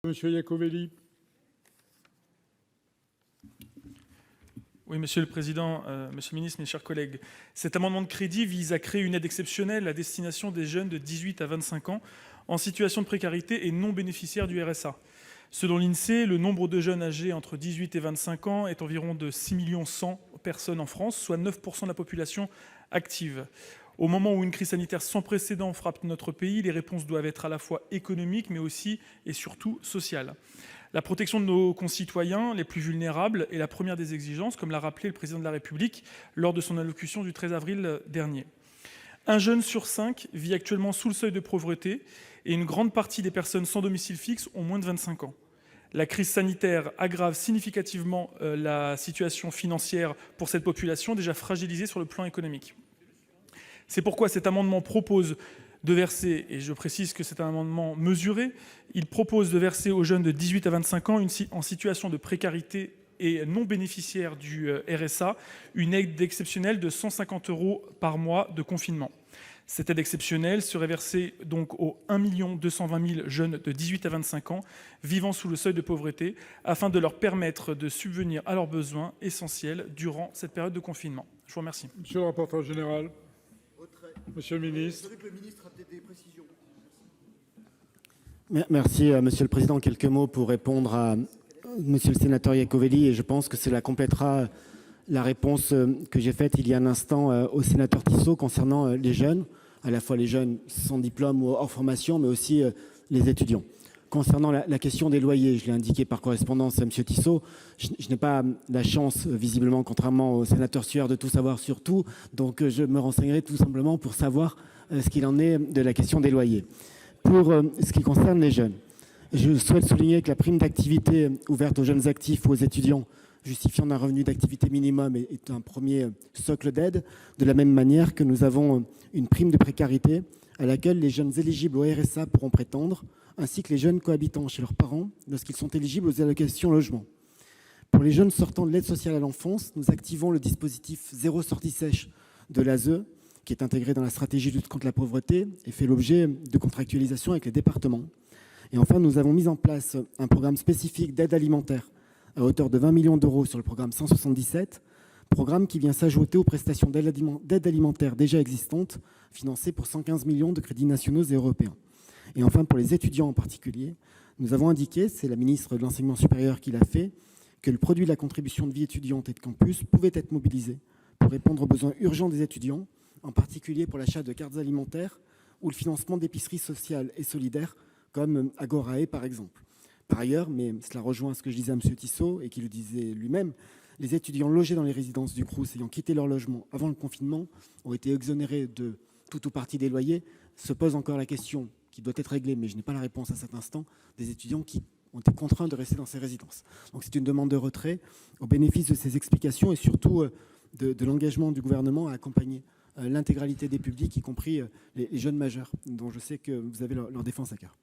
Monsieur Iacovelli. Oui, Monsieur le Président, Monsieur le Ministre, mes chers collègues, cet amendement de crédit vise à créer une aide exceptionnelle à destination des jeunes de 18 à 25 ans en situation de précarité et non bénéficiaires du RSA. Selon l'INSEE, le nombre de jeunes âgés entre 18 et 25 ans est environ de 6,1 millions de personnes en France, soit 9% de la population active. Au moment où une crise sanitaire sans précédent frappe notre pays, les réponses doivent être à la fois économiques, mais aussi et surtout sociales. La protection de nos concitoyens les plus vulnérables est la première des exigences, comme l'a rappelé le Président de la République lors de son allocution du 13 avril dernier. Un jeune sur 5 vit actuellement sous le seuil de pauvreté et une grande partie des personnes sans domicile fixe ont moins de 25 ans. La crise sanitaire aggrave significativement la situation financière pour cette population déjà fragilisée sur le plan économique. C'est pourquoi cet amendement propose de verser, et je précise que c'est un amendement mesuré, il propose de verser aux jeunes de 18 à 25 ans en situation de précarité et non bénéficiaires du RSA une aide exceptionnelle de 150 € par mois de confinement. Cette aide exceptionnelle serait versée donc aux 1 220 000 jeunes de 18 à 25 ans vivant sous le seuil de pauvreté afin de leur permettre de subvenir à leurs besoins essentiels durant cette période de confinement. Je vous remercie. Monsieur le rapporteur général. Monsieur le ministre. Merci, Monsieur le Président. Quelques mots pour répondre à Monsieur le sénateur Iacovelli, et je pense que cela complétera la réponse que j'ai faite il y a un instant au sénateur Tissot concernant les jeunes, à la fois les jeunes sans diplôme ou hors formation, mais aussi les étudiants. Concernant la question des loyers, je l'ai indiqué par correspondance à M. Tissot, je n'ai pas la chance, visiblement, contrairement au sénateur Sueur, de tout savoir sur tout, donc je me renseignerai tout simplement pour savoir ce qu'il en est de la question des loyers. Pour ce qui concerne les jeunes, je souhaite souligner que la prime d'activité ouverte aux jeunes actifs ou aux étudiants justifiant d'un revenu d'activité minimum est un premier socle d'aide, de la même manière que nous avons une prime de précarité à laquelle les jeunes éligibles au RSA pourront prétendre, ainsi que les jeunes cohabitant chez leurs parents lorsqu'ils sont éligibles aux allocations logement. Pour les jeunes sortant de l'aide sociale à l'enfance, nous activons le dispositif Zéro sortie sèche de l'ASE, qui est intégré dans la stratégie de lutte contre la pauvreté et fait l'objet de contractualisation avec les départements. Et enfin, nous avons mis en place un programme spécifique d'aide alimentaire à hauteur de 20 millions d'euros sur le programme 177, programme qui vient s'ajouter aux prestations d'aide alimentaire déjà existantes, financées pour 115 millions de crédits nationaux et européens. Et enfin, pour les étudiants en particulier, nous avons indiqué, c'est la ministre de l'Enseignement supérieur qui l'a fait, que le produit de la contribution de vie étudiante et de campus pouvait être mobilisé pour répondre aux besoins urgents des étudiants, en particulier pour l'achat de cartes alimentaires ou le financement d'épiceries sociales et solidaires, comme Agorae par exemple. Par ailleurs, mais cela rejoint ce que je disais à M. Tissot et qui le disait lui-même, les étudiants logés dans les résidences du Crous ayant quitté leur logement avant le confinement ont été exonérés de tout ou partie des loyers. Se pose encore la question qui doit être réglée, mais je n'ai pas la réponse à cet instant, des étudiants qui ont été contraints de rester dans ces résidences. Donc c'est une demande de retrait au bénéfice de ces explications et surtout de l'engagement du gouvernement à accompagner l'intégralité des publics, y compris les jeunes majeurs, dont je sais que vous avez leur défense à cœur.